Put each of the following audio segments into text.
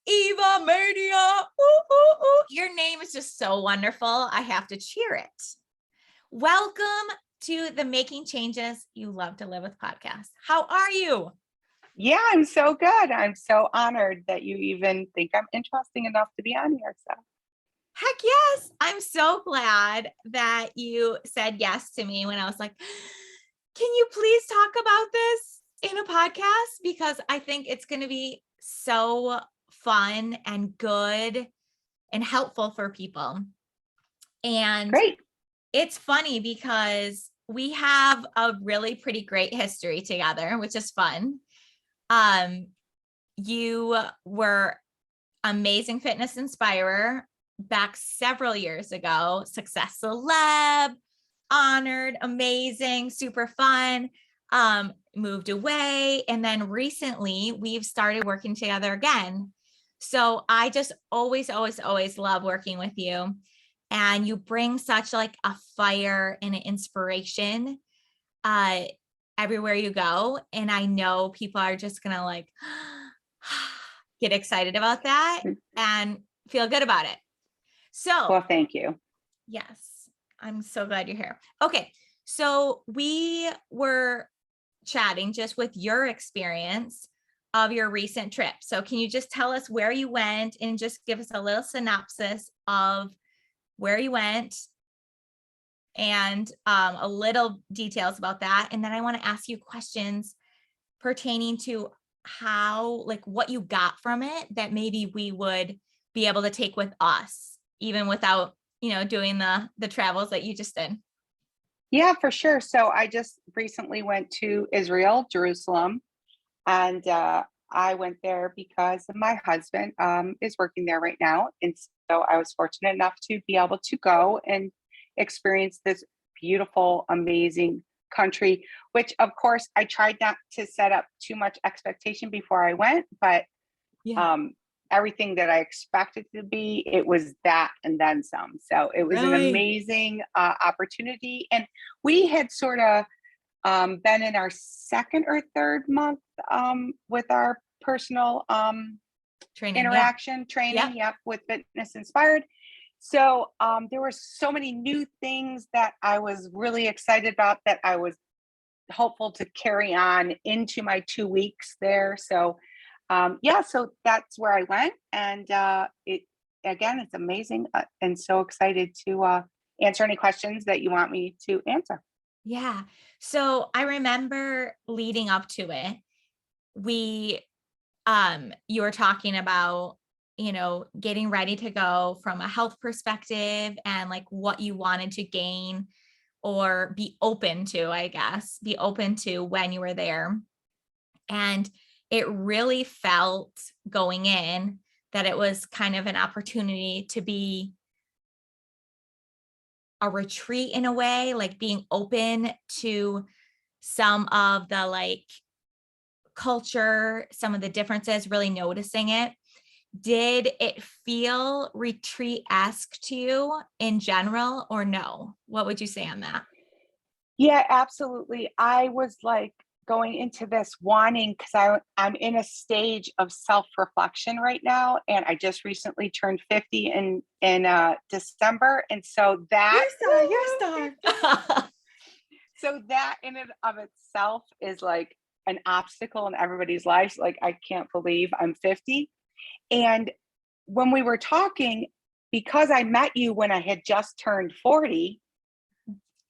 Eva Mania. Ooh, ooh, ooh. Your name is just so wonderful. I have to cheer it. Welcome to the Making Changes You Love to Live with podcast. How are you? Yeah, I'm so good. I'm so honored that you even think I'm interesting enough to be on here. So, Heck yes. I'm so glad that you said yes to me when I was like, can you please talk about this in a podcast? Because I think it's going to be so fun and good and helpful for people. And great. it's funny because we have a really pretty great history together, which is fun. You were amazing fitness inspirer back several years ago, success celeb, honored, amazing, super fun, moved away. And then recently we've started working together again. So I just always love working with you. And you bring such like a fire and an inspiration everywhere you go. And I know people are just going to like get excited about that and feel good about it. So, Well, thank you. yes, I'm so glad you're here. Okay. So we were chatting just with your experience of your recent trip. So can you just tell us where you went and just give us a little synopsis of where you went and a little details about that. And then I want to ask you questions pertaining to how, like what you got from it that maybe we would be able to take with us, even without, doing the travels that you just did. Yeah, for sure. So I just recently went to Israel, Jerusalem, and I went there because my husband is working there right now. And so I was fortunate enough to be able to go and experience this beautiful, amazing country, which of course I tried not to set up too much expectation before I went, but Yeah. everything that I expected to be, it was that and then some. So it was an Really? amazing opportunity. And we had sort of been in our second or third month with our personal Training. interaction Yeah. training, yep, with Fitness Inspired. So there were so many new things that I was really excited about that I was hopeful to carry on into my 2 weeks there. So so that's where I went, and it's amazing, and so excited to answer any questions that you want me to answer. Yeah. So I remember leading up to it, we you were talking about, getting ready to go from a health perspective and like what you wanted to gain or be open to, I guess, be open to when you were there. And it really felt going in that it was kind of an opportunity to be a retreat in a way, like being open to some of the like culture, some of the differences, really noticing it. Did it feel retreat-esque to you in general or no? What would you say on that? Yeah, absolutely. I was like going into this wanting, because I'm in a stage of self-reflection right now, and I just recently turned 50 in December, and so that Your star. so that in and of itself is like an obstacle in everybody's lives. Like, I can't believe I'm 50. And when we were talking, because I met you when I had just turned 40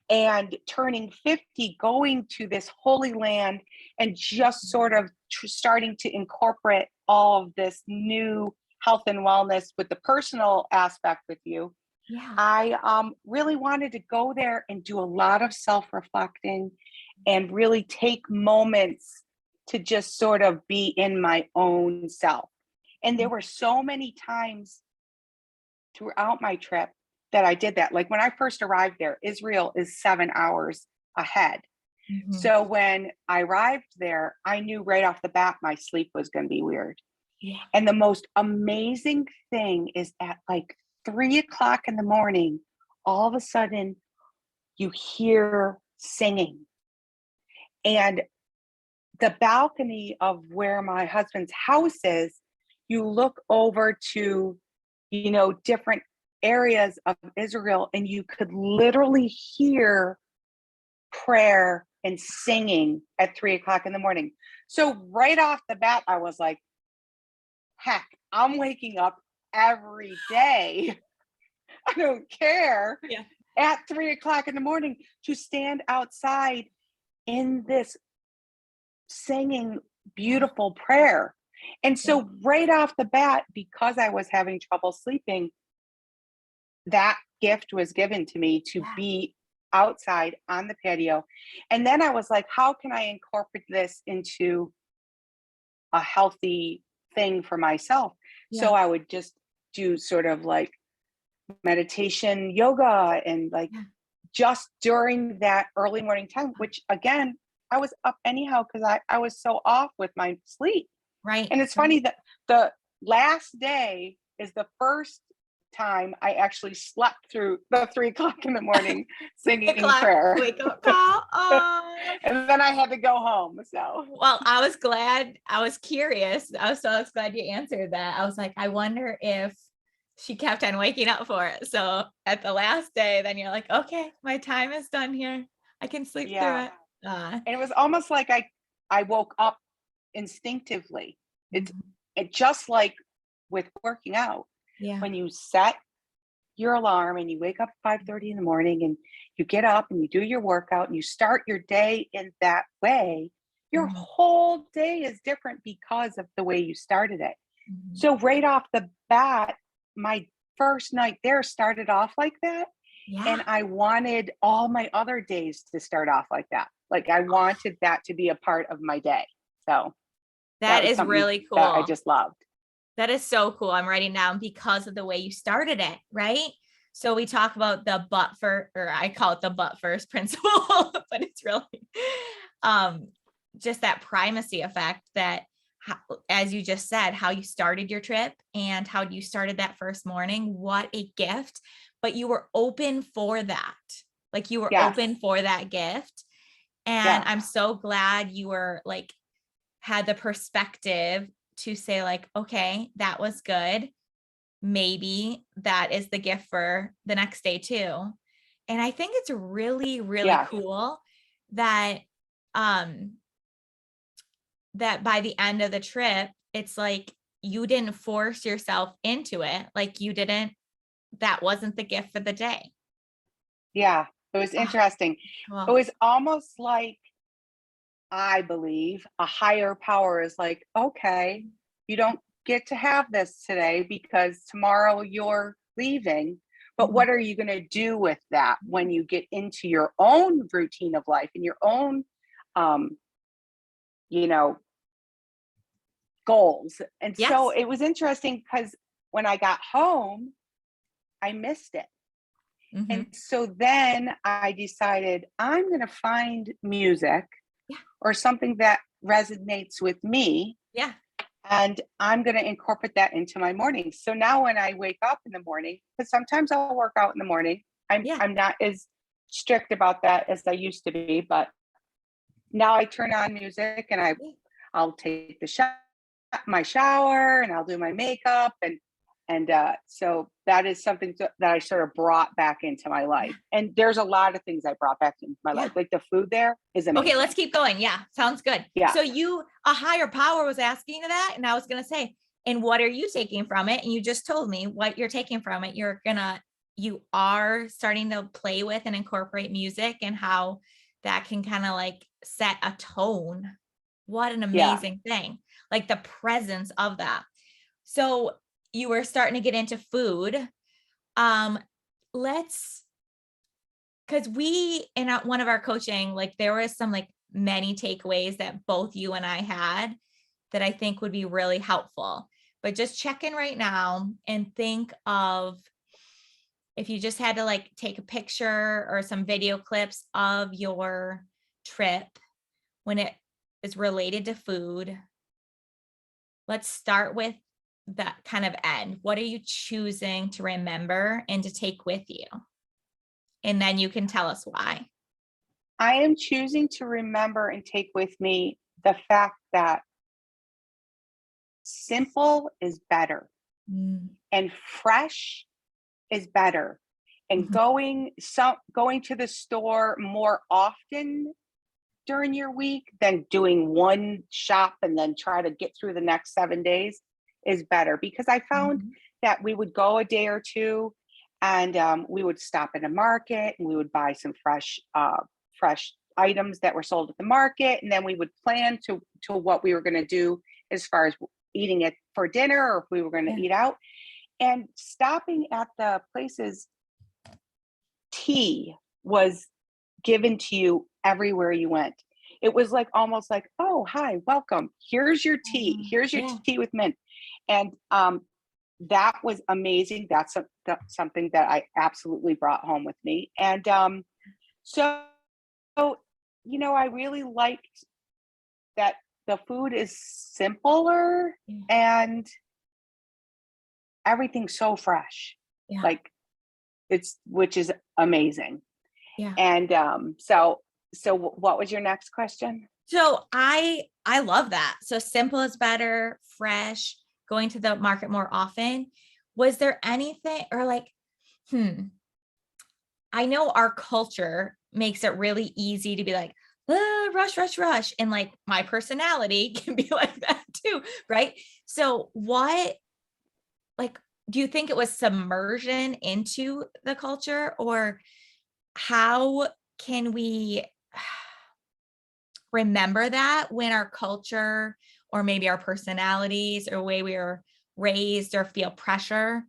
and turning 50, going to this holy land and just sort of starting to incorporate all of this new health and wellness with the personal aspect with you. Yeah. I really wanted to go there and do a lot of self-reflecting and really take moments to just sort of be in my own self. And there were so many times throughout my trip that I did that. Like when I first arrived there, Israel is 7 hours ahead. Mm-hmm. So when I arrived there, I knew right off the bat my sleep was going to be weird. Yeah. And the most amazing thing is at like 3 o'clock in the morning, all of a sudden you hear singing. And the balcony of where my husband's house is, you look over to, different areas of Israel, and you could literally hear prayer and singing at 3 o'clock in the morning. So right off the bat, I was like, heck, I'm waking up every day. I don't care. Yeah. At 3 o'clock in the morning to stand outside in this singing beautiful prayer. And so right off the bat, because I was having trouble sleeping, that gift was given to me to be outside on the patio. And then I was like, how can I incorporate this into a healthy thing for myself? Yeah. So I would just do sort of like meditation, yoga, and like just during that early morning time, which again, I was up anyhow because I was so off with my sleep. Right. And it's funny that the last day is the first time I actually slept through the 3 o'clock in the morning singing prayer. Wake up call. Oh. And then I had to go home. So, well, I was glad. I was curious. I was so glad you answered that. I was like, I wonder if she kept on waking up for it. So at the last day, then you're like, okay, my time is done here. I can sleep through it. And it was almost like I woke up instinctively. It just like with working out. Yeah. When you set your alarm and you wake up at 5:30 in the morning and you get up and you do your workout and you start your day in that way, your whole day is different because of the way you started it. So right off the bat, my first night there started off like that. Yeah. And I wanted all my other days to start off like that. Like I wanted that to be a part of my day. So that is really cool. That I just loved. That is so cool. I'm writing down because of the way you started it, right? So we talk about the but first, or I call it the but first principle, but it's really just that primacy effect that, as you just said, how you started your trip and how you started that first morning. What a gift. But you were open for that. Like you were open for that gift. And I'm so glad you were like, had the perspective to say like, okay, that was good. Maybe that is the gift for the next day too. And I think it's really, really cool that, that by the end of the trip, it's like, you didn't force yourself into it. Like that wasn't the gift for the day. Yeah, it was interesting. Cool. It was almost like, I believe a higher power is like, okay, you don't get to have this today because tomorrow you're leaving. But what are you going to do with that when you get into your own routine of life and your own, goals? And so it was interesting because when I got home, I missed it. And so then I decided I'm going to find music or something that resonates with me. Yeah. And I'm going to incorporate that into my morning. So now when I wake up in the morning, because sometimes I'll work out in the morning, I'm not as strict about that as I used to be, but now I turn on music and I'll take my shower and I'll do my makeup and so that is something that I sort of brought back into my life. And there's a lot of things I brought back into my life. Like the food there is amazing. Okay, let's keep going. Yeah, sounds good. Yeah. So a higher power was asking you that, and I was gonna say, and what are you taking from it? And you just told me what you're taking from it. You are starting to play with and incorporate music and how that can kind of like set a tone. What an amazing thing. Like the presence of that. So you were starting to get into food. Because we, in one of our coaching, like there was some like many takeaways that both you and I had that I think would be really helpful. But just check in right now and think of if you just had to like take a picture or some video clips of your trip when it is related to food. Let's start with that kind of end. What are you choosing to remember and to take with you? And then you can tell us why. I am choosing to remember and take with me the fact that simple is better Mm. and fresh is better. And Mhm. going to the store more often during your week than doing one shop and then try to get through the next 7 days is better, because I found Mhm. that we would go a day or two and we would stop at a market and we would buy some fresh items that were sold at the market, and then we would plan to what we were going to do as far as eating it for dinner or if we were going to Yeah. eat out. And stopping at the places, tea was given to you everywhere you went. It was like almost like, oh, hi, welcome. Here's your tea. Here's your Yeah. tea with mint. And that was amazing. That's something that I absolutely brought home with me. And so, I really liked that the food is simpler Yeah. and everything's so fresh. Yeah. Like which is amazing. Yeah. And so what was your next question? So I love that. So simple is better, fresh, going to the market more often. Was there anything or like, I know our culture makes it really easy to be like, rush, rush, rush. And like my personality can be like that too. Right. So like, do you think it was submersion into the culture, or how can we remember that when our culture or maybe our personalities or way we were raised or feel pressure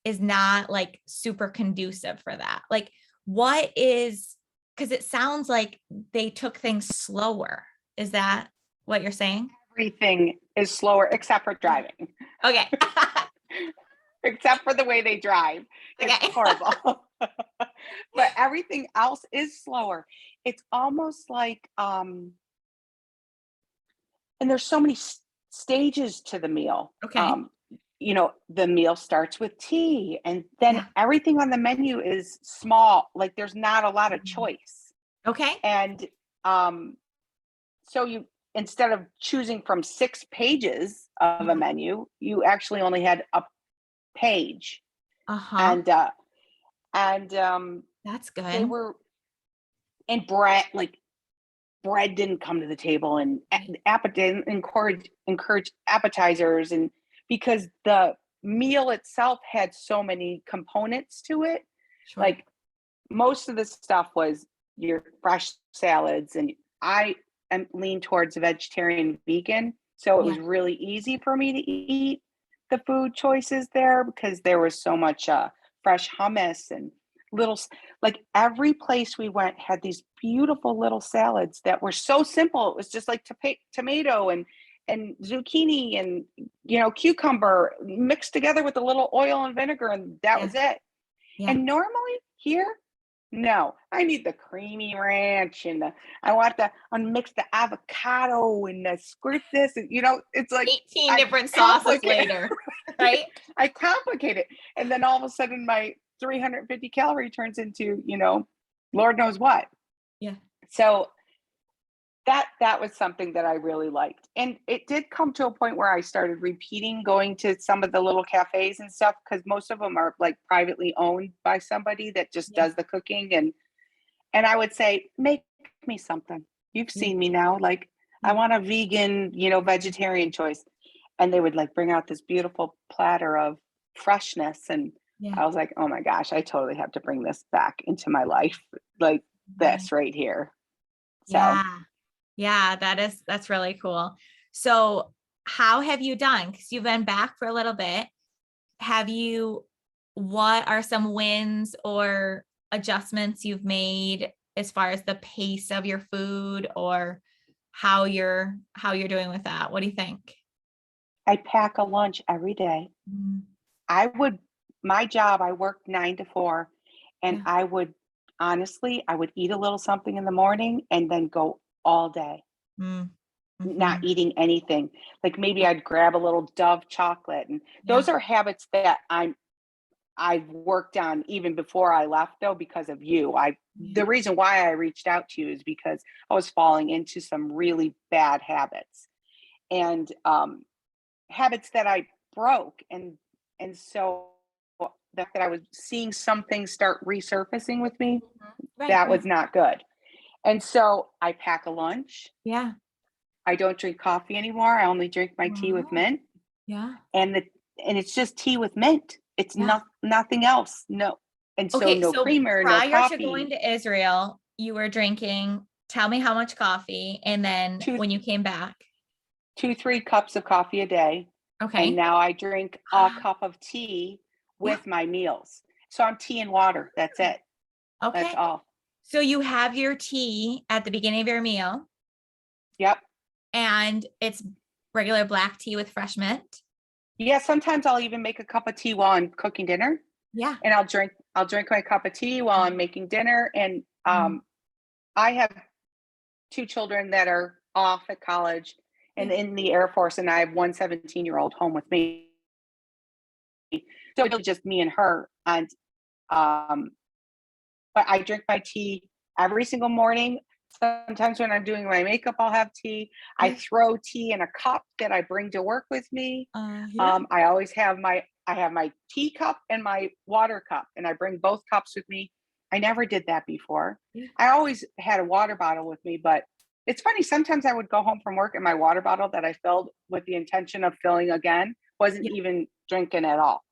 is not like super conducive for that? Like, what is, because it sounds like they took things slower. Is that what you're saying? Everything is slower except for driving. Okay. Except for the way they drive. It's Okay. horrible. But everything else is slower. It's almost like and there's so many stages to the meal. Okay. The meal starts with tea, and then Yeah. everything on the menu is small. Like there's not a lot of Mhm. choice. Okay. And um, so you instead of choosing from 6 pages of a Yeah. menu, you actually only had a page. Uh-huh. And That's they good. were and bread didn't come to the table, and Right. didn't encourage appetizers, and because the meal itself had so many components to it, Sure. like most of the stuff was your fresh salads, and I am lean towards vegetarian vegan, so it Yeah. was really easy for me to eat the food choices there because there was so much fresh hummus and like every place we went had these beautiful little salads that were so simple. It was just like tomato and zucchini and cucumber mixed together with a little oil and vinegar, and that Yeah. was it. Yeah. And normally here, no, I need the creamy ranch and I want to unmix the avocado and squirt this. And, it's like 18 I different sauces complicate, later. Right. I complicate it. And then all of a sudden my 350 calorie turns into, Lord knows what. Yeah. So that was something that I really liked. And it did come to a point where I started repeating going to some of the little cafes and stuff because most of them are like privately owned by somebody that just Yeah. does the cooking, and I would say, make me something. You've Yeah. seen me now. Like, I Yeah. want a vegan, vegetarian choice. And they would like bring out this beautiful platter of freshness. And Yeah. I was like, oh my gosh, I totally have to bring this back into my life. Like Right. this right here. So Yeah. Yeah. That's really cool. So how have you done? Because you've been back for a little bit. What are some wins or adjustments you've made as far as the pace of your food or how you're doing with that? What do you think? I pack a lunch every day. Mm. I would, my job, I worked 9 to 4, and Yeah. I would eat a little something in the morning and then go all day, Mm. not Mhm. eating anything. Like maybe Yeah. I'd grab a little Dove chocolate, and Yeah. those are habits that I've worked on even before I left though because of you. Yeah. The reason why I reached out to you is because I was falling into some really bad habits. And habits that I broke, and so the fact that I was seeing some things start resurfacing with me, Right, that right. was not good. And so I pack a lunch. Yeah. I don't drink coffee anymore. I only drink my tea with Wow. mint, Yeah. and it's just tea with mint. It's Yeah. nothing else. No, and so Okay, no so creamer, no prior to going coffee. to Israel, you were drinking, tell me how much coffee, and then Two when you came back. 3 cups of coffee a day, and Okay. now I drink a cup of tea Yeah. with my meals. So I'm tea and water. That's it. That's Okay. all. So you have your tea at the beginning of your meal, Yep. and it's regular black tea with fresh mint. Yeah, sometimes I'll even make a cup of tea while I'm cooking dinner, Yeah. and I'll drink my cup of tea while I'm making dinner, and Mm. I have 2 children that are off at college Yeah. and in the Air Force, and I have one 17-year-old home with me. So it's just me and her, and um, but I drink my tea every single morning. Sometimes when I'm doing my makeup, I'll have tea. I Yeah. throw tea in a cup that I bring to work with me. Yeah. I always have my tea cup and my water cup, and I bring both cups with me. I never did that before. Yeah. I always had a water bottle with me, but it's funny. Sometimes I would go home from work and my water bottle that I filled with the intention of filling again wasn't Yeah. even drinking at all.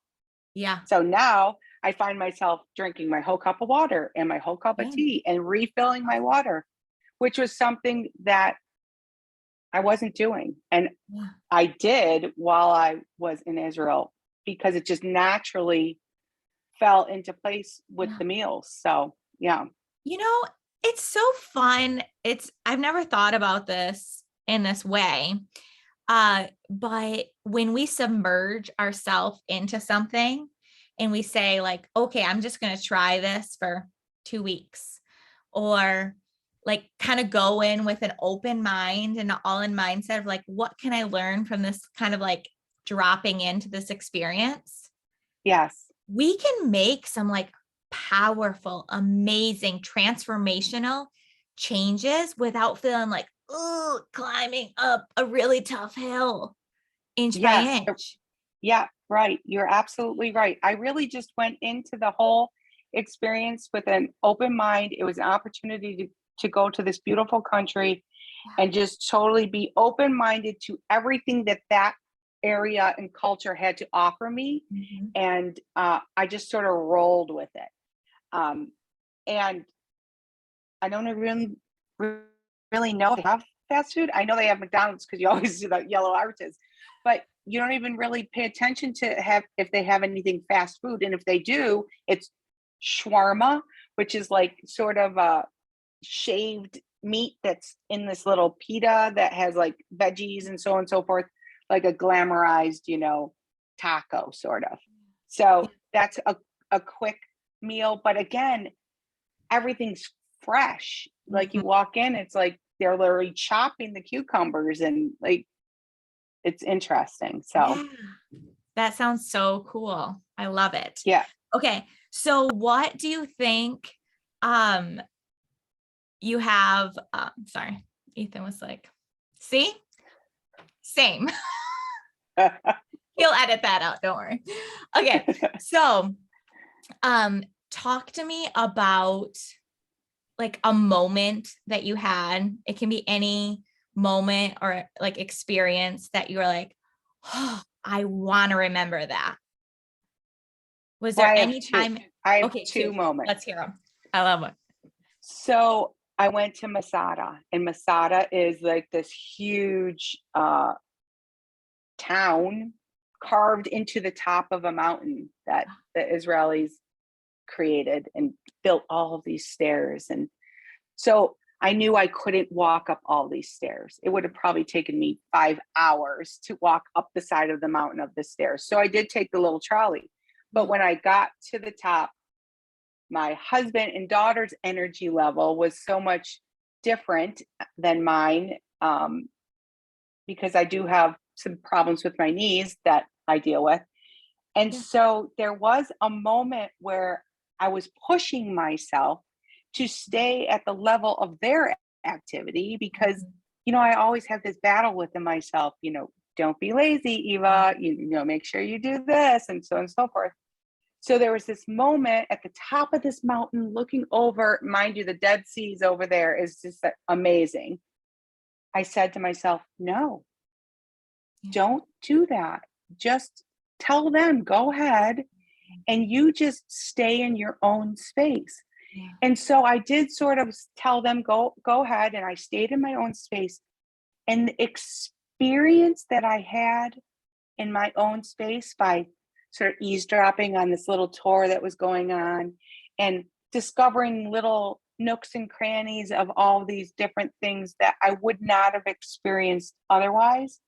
Yeah. So now I find myself drinking my whole cup of water and my whole cup of Yeah. tea and refilling my water, which was something that I wasn't doing. And Yeah. I did while I was in Israel because it just naturally fell into place with Yeah. the meals. So, yeah. You know, it's so fun. I've never thought about this in this way. But when we submerge ourselves into something and we say, like, okay, I'm just going to try this for 2 weeks, or like kind of go in with an open mind and all in mindset of like, what can I learn from this kind of like dropping into this experience? Yes. We can make some like powerful, amazing, transformational changes without feeling like, oh, climbing up a really tough hill inch by Yes. inch. Yeah. Right. You're absolutely right. I really just went into the whole experience with an open mind. It was an opportunity to go to this beautiful country and just totally be open minded to everything that area and culture had to offer me. Mhm. And I just sort of rolled with it. Um, and I don't really know if they have fast food. I know they have McDonald's because you always see the yellow arches, but you don't even really pay attention to have if they have anything fast food. And if they do, it's shawarma, which is like sort of a shaved meat that's in this little pita that has like veggies and so on and so forth, like a glamorized, taco sort of. Yeah. So that's a quick meal. But again, everything's fresh. Like you Mhm. walk in, it's like they're literally chopping the cucumbers and like it's interesting. So Yeah. That sounds so cool. I love it. yeah. Okay. So what do you think um you have sorry, Ethan was like, see? Same. He'll edit that out, don't worry. Okay. So talk to me about like a moment that you had. It can be any moment or like experience that you were like, oh, I want to remember that. Was Well, there any time? I have Okay, two two. Let's moments. hear them. I love it. So I went to Masada, and Masada is like this huge town carved into the top of a mountain that the Israelis created and built all of these stairs. And so I knew I couldn't walk up all these stairs. It would have probably taken me 5 hours to walk up the side of the mountain of the stairs. So I did take the little trolley. But when I got to the top, my husband and daughter's energy level was so much different than mine, because I do have some problems with my knees that I deal with. And Yeah. so there was a moment where I was pushing myself to stay at the level of their activity because, Mhm. I always have this battle within myself, don't be lazy, Eva, you know, make sure you do this and so on and so forth. So there was this moment at the top of this mountain looking over, mind you, the Dead Sea's over there is just amazing. I said to myself, no, don't do that. Just tell them, go ahead, and you just stay in your own space. Yeah. And so I did sort of tell them, go ahead. And I stayed in my own space. And the experience that I had in my own space by sort of eavesdropping on this little tour that was going on and discovering little nooks and crannies of all these different things that I would not have experienced otherwise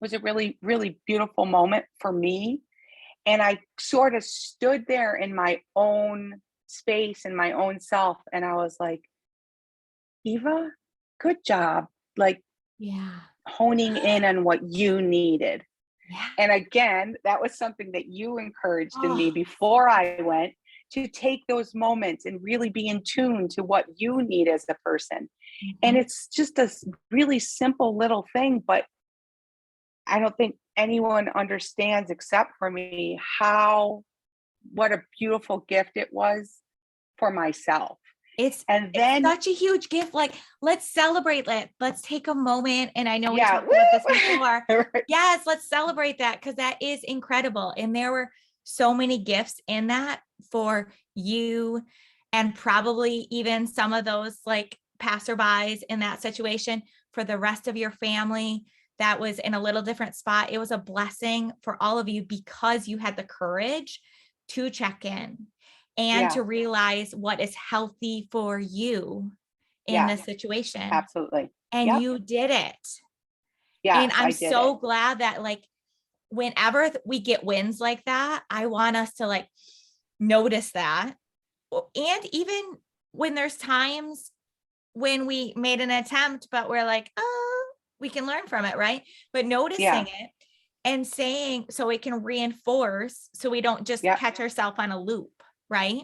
was a really, really beautiful moment for me. And I sort of stood there in my own space and my own self. And I was like, Eva, good job. Like, Yeah. honing in on what you needed. Yeah. And again, that was something that you encouraged in me Oh, before I went, to take those moments and really be in tune to what you need as a person. And mhm. it's just a really simple little thing, but I don't think anyone understands except for me what a beautiful gift it was for myself. It's And it's then, such a huge gift. Like, let's celebrate it. Let's take a moment. And I know we yeah, talked about this woo! before. Right. Yes, let's celebrate that because that is incredible. And there were so many gifts in that for you, and probably even some of those like passerbys in that situation for the rest of your family that was in a little different spot. It was a blessing for all of you because you had the courage to check in and Yeah, to realize what is healthy for you in yeah, this situation. absolutely. And Yep. you did it. And Yes, I'm I did it. so glad that like whenever we get wins like that, I want us to like notice that. And even when there's times when we made an attempt, but we're like, oh, we can learn from it, right? But Yeah, noticing it and saying so it can reinforce so we don't just yep, catch ourselves on a loop, right?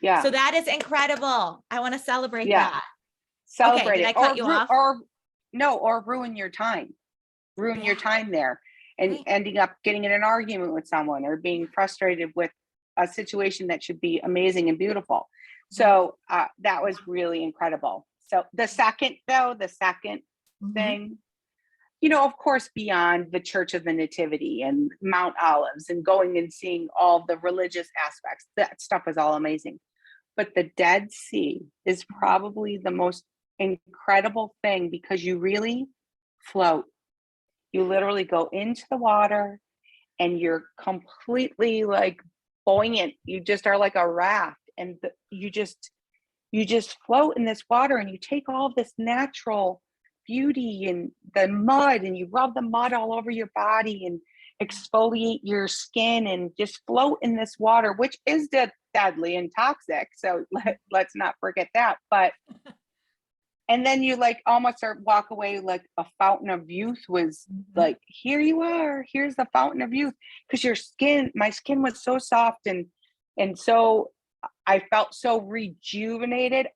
yeah, So that is incredible. I want to celebrate yeah. that. Okay, Celebrate did it, I cut you off? or no, or ruin your time. Ruin your Yeah, time there, and right. ending up getting in an argument with someone or being frustrated with a situation that should be amazing and beautiful. Right. So that was really incredible. So the second Mhm. thing, you know, of course, beyond the Church of the Nativity and Mount Olives and going and seeing all the religious aspects, that stuff is all amazing. But the Dead Sea is probably the most incredible thing because you really float. You literally go into the water and you're completely like buoyant. You just are like a raft, and you just float in this water, and you take all of this natural beauty and the mud, and you rub the mud all over your body and exfoliate your skin and just float in this water, which is deadly and toxic. So let's not forget that. But and then you like almost walk away like a fountain of youth was Mhm. like, here you are, here's the fountain of youth. Because my skin was so soft, and so I felt so rejuvenated.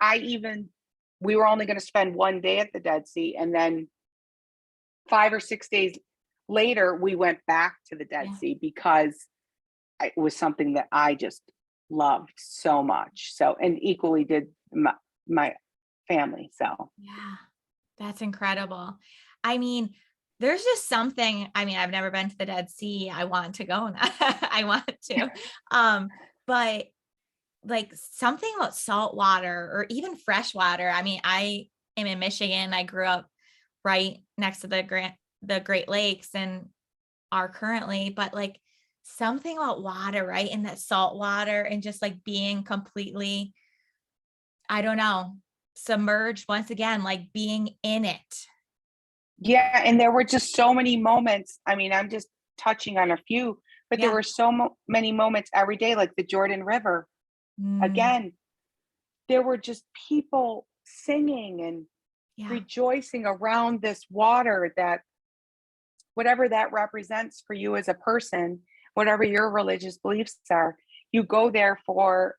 We were only going to spend one day at the Dead Sea, and then 5 or 6 days later we went back to the Dead Yeah. Sea because it was something that I just loved so much. So, and equally did my family. So Yeah. That's incredible. I mean, there's just something, I mean, I've never been to the Dead Sea. I want to go now. I want to. But like something about salt water or even fresh water. I mean, I am in Michigan. I grew up right next to the Great Lakes and are currently, but like something about water, right? And that salt water and just like being completely, I don't know, submerged once again, like being in it. yeah, and there were just so many moments. I mean, I'm just touching on a few, but there Yeah. were so many moments every day, like the Jordan River. Mm, Again, there were just people singing and yeah. rejoicing around this water, that whatever that represents for you as a person, whatever your religious beliefs are, you go there for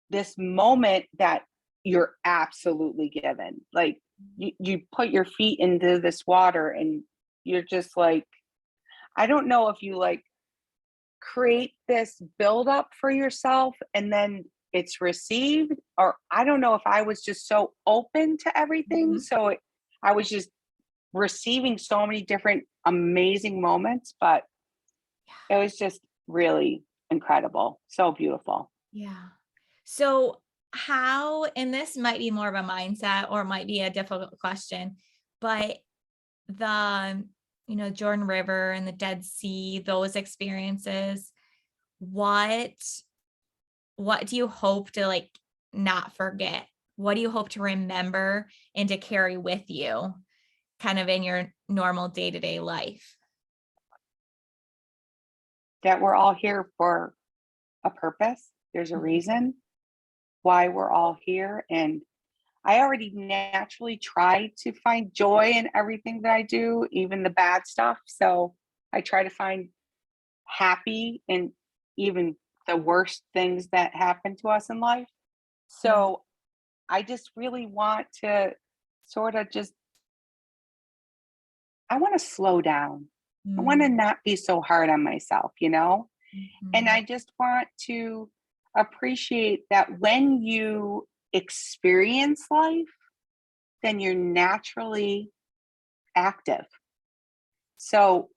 this moment that you're absolutely given. Like you put your feet into this water and you're just like, I don't know if you like create this buildup for yourself and then it's received, or I don't know if I was just so open to everything. Mhm. So I was just receiving so many different amazing moments, but it was just really incredible. So beautiful. Yeah. So how, and this might be more of a mindset or might be a difficult question, but the, Jordan River and the Dead Sea, those experiences, what do you hope to like not forget? What do you hope to remember and to carry with you kind of in your normal day-to-day life? That we're all here for a purpose. There's a Mhm. reason why we're all here. And I already naturally try to find joy in everything that I do, even the bad stuff. So I try to find happy in even the worst things that happen to us in life. Yeah. So I just really want to sort of just, I want to slow down. I want to Mm. not be so hard on myself, you know? And Mhm. I just want to appreciate that when you experience life, then you're naturally active. So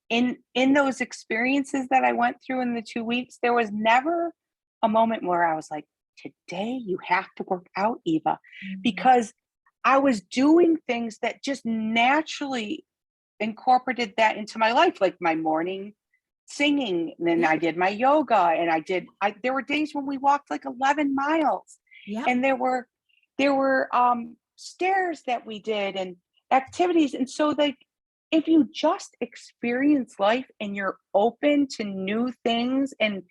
in those experiences that I went through in the 2 weeks, there was never a moment where I was like, today you have to work out, Eva, Mhm. because I was doing things that just naturally incorporated that into my life, like my morning singing. And then Yeah. I did my yoga, and there were days when we walked like 11 miles, Yep. and there were stairs that we did and activities. And so like, if you just experience life and you're open to new things and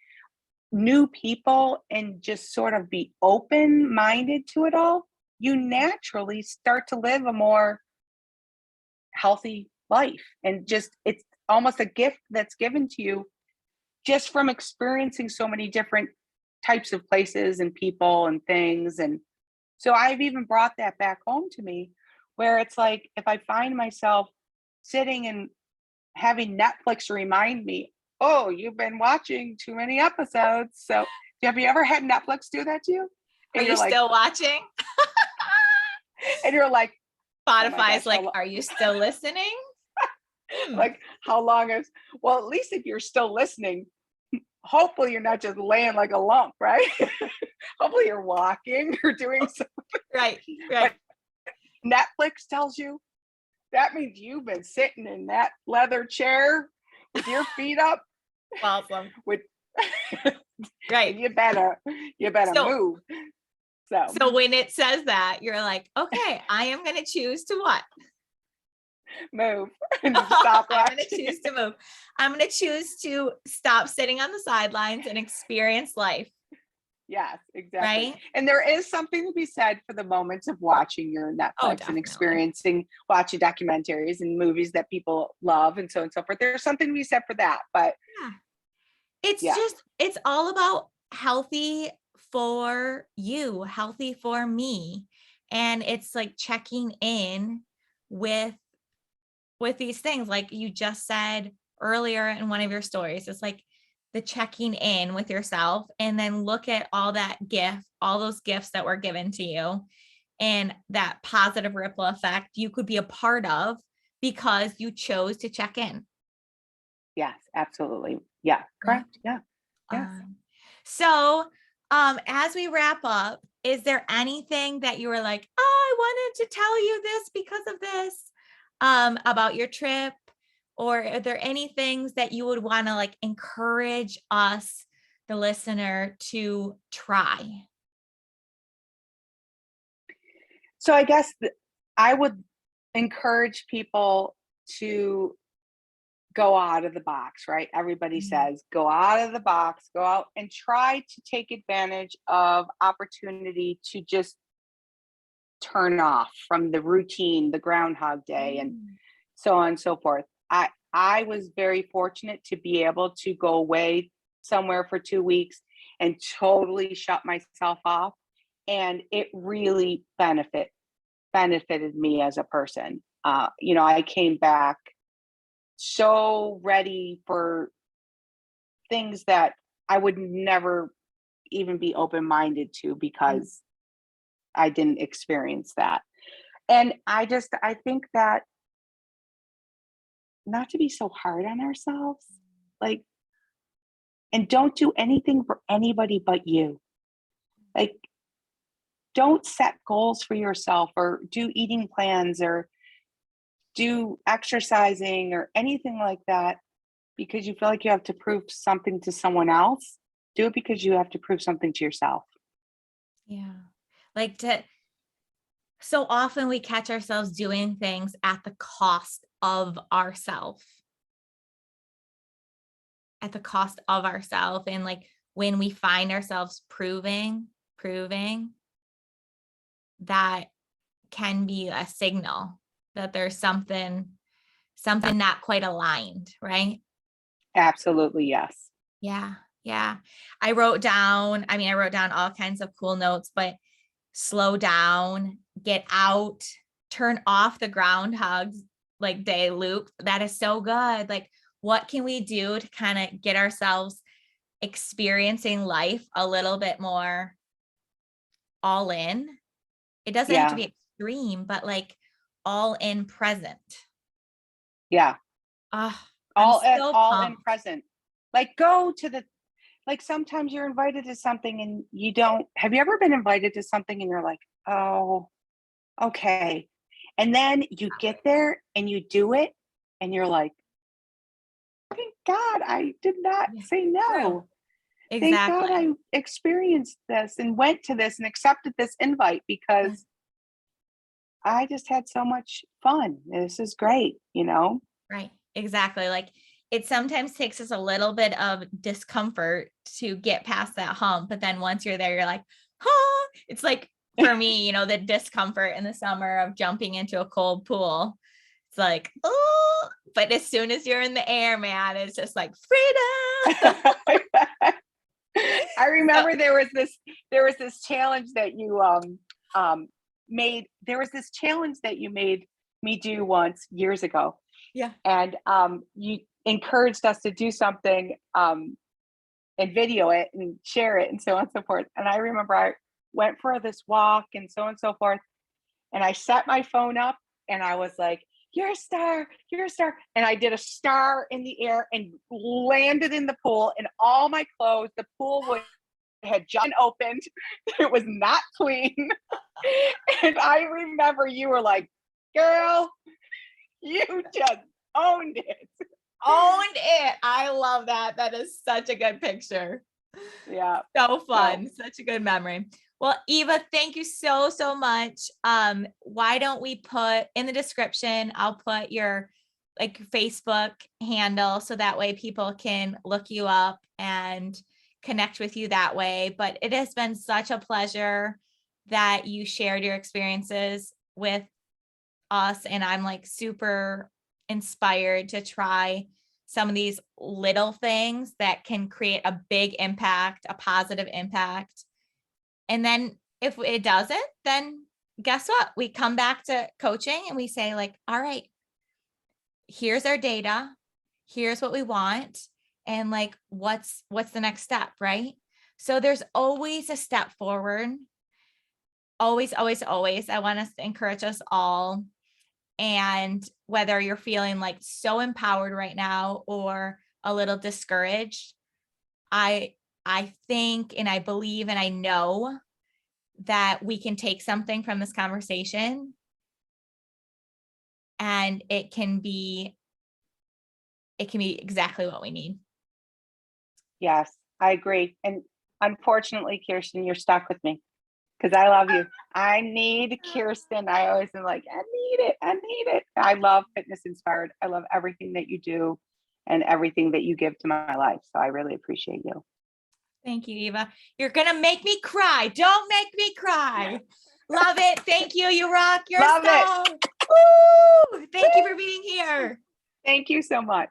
new people and just sort of be open minded to it all, you naturally start to live a more healthy life. And just, it's almost a gift that's given to you just from experiencing so many different types of places and people and things. And so I've even brought that back home to me, where it's like, if I find myself sitting and having Netflix remind me, oh, you've been watching too many episodes. So have you ever had Netflix do that to you? Are And you you're like, still watching? and you're like, oh my Spotify's gosh, like, are you still listening? Hmm. like how long is, well, at least if you're still listening, hopefully you're not just laying like a lump, right? Hopefully you're walking or doing something. Right. But Right. Netflix tells you that means you've been sitting in that leather chair with your feet up Awesome. with Right. and you better So, move. So so when it says that, you're like, okay, I am going to choose to what? move and stop I'm going to watching. choose to move. I'm going to choose to stop sitting on the sidelines and experience life. Yes, exactly. Right. And there is something to be said for the moments of watching your Oh, Netflix and definitely. experiencing watching documentaries and movies that people love and so on and so forth. There's something to be said for that. But Yeah. It's yeah, just, it's all about healthy for you, healthy for me. And it's like checking in with these things like you just said earlier in one of your stories. It's like the checking in with yourself and then look at all that gift, all those gifts that were given to you and that positive ripple effect you could be a part of because you chose to check in. yes, absolutely. Yeah, Right. correct. Yeah. Yes. Um, so as we wrap up, is there anything that you were like, oh, I wanted to tell you this because of this, about your trip? Or are there any things that you would want to like encourage us, the listener, to try? So I guess I would encourage people to go out of the box, right? Everybody Mm. says go out of the box, go out and try to take advantage of opportunity to just turn off from the routine, the groundhog day, and Mm. so on and so forth. I was very fortunate to be able to go away somewhere for 2 weeks and totally shut myself off, and it really benefited me as a person. I came back so ready for things that I would never even be open-minded to because I didn't experience that. And I think that not to be so hard on ourselves, like, and don't do anything for anybody but you. Like, don't set goals for yourself or do eating plans or do exercising or anything like that because you feel like you have to prove something to someone else. Do it because you have to prove something to yourself. Yeah. Like so often we catch ourselves doing things at the cost of ourself. At the cost of ourself. And like when we find ourselves proving, that can be a signal that there's something not quite aligned, right? Absolutely, yes. Yeah. Yeah. I wrote down all kinds of cool notes, but slow down, get out, turn off the groundhog's like day loop. That is so good. Like, what can we do to kind of get ourselves experiencing life a little bit more all in? It doesn't have to Yeah. be extreme, but like all in present. Yeah. Oh, I'm All so all in pumped. present. Like go to the like sometimes you're invited to something and you don't have you ever been invited to something and you're like, "Oh, okay." And then you get there and you do it and you're like, "Thank God I did not Yeah, say true. no. Thank God Exactly. I experienced this and went to this and accepted this invite Yeah, because I just had so much fun. This is great, you know?" right. Exactly. Like it sometimes takes us a little bit of discomfort to get past that hump. But then once you're there, you're like, oh, it's like for me, the discomfort in the summer of jumping into a cold pool. It's like, oh, but as soon as you're in the air, man, it's just like freedom. I So, remember there was this challenge that you made. There was this challenge that you made me do once years ago, yeah. and you encouraged us to do something and video it and share it and so on and so forth. And I remember I went for this walk and so on and so forth, and I set my phone up and I was like, "You're a star, you're a star." And I did a star in the air and landed in the pool in all my clothes. The pool had just opened. It was not clean. And I remember you were like, "Girl, you just owned it." Owned it. I love that. That is such a good picture. Yeah. So So fun. Such a good memory. Well, Eva, thank you so, so much. Why don't we put in the description, I'll put your like Facebook handle so that way people can look you up and connect with you that way. But it has been such a pleasure that you shared your experiences with us. And I'm like super inspired to try some of these little things that can create a big impact, a positive impact. And then if it doesn't, then guess what? We come back to coaching and we say like, all right, here's our data. Here's what we want. And like, what's the next step, right? So there's always a step forward. Always, always, always. I want us to encourage us all. And whether you're feeling like so empowered right now or a little discouraged, I think and I believe and I know that we can take something from this conversation and it can be exactly what we need. yes, I agree. And unfortunately, Kirsten, you're stuck with me because I love you. I need Kirsten. I always am like, I need it. I need it. I love Fitness Inspired. I love everything that you do and everything that you give to my life. So I really appreciate you. Thank you, Eva. You're going to make me cry. Don't make me cry. Love it. Thank you. You rock. You're a Love it. star. Woo! Thank you for being here. Thank you so much.